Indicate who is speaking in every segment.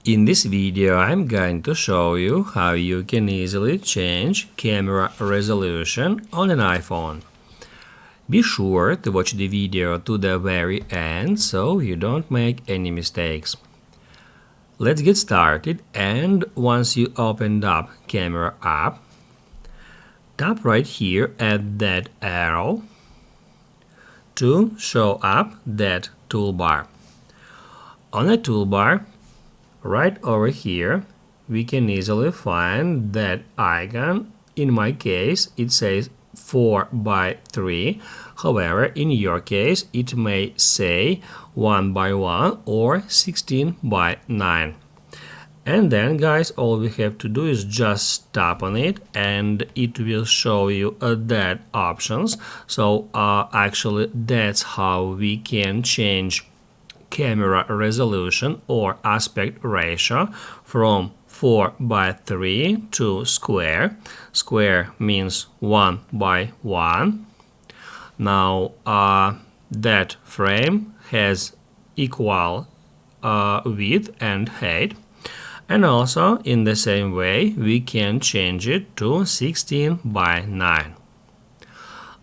Speaker 1: In this video, I'm going to show you how you can easily change camera resolution on an iPhone. Be sure to watch the video to the very end so you don't make any mistakes. Let's get started, and once you opened up Camera app, tap right here at that arrow to show up that toolbar. On the toolbar, right over here, we can easily find that icon. In my case, it says 4:3. However, in your case, it may say 1:1 or 16:9. And then, guys, all we have to do is just tap on it and it will show you that options. So actually, that's how we can change camera resolution or aspect ratio from 4:3 to square. Square means 1:1. Now that frame has equal width and height, and also in the same way we can change it to 16:9.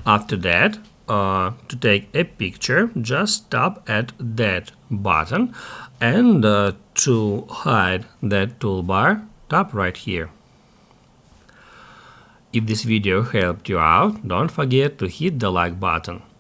Speaker 1: After that, to take a picture, just tap at that button, and to hide that toolbar, tap right here. If this video helped you out, don't forget to hit the like button.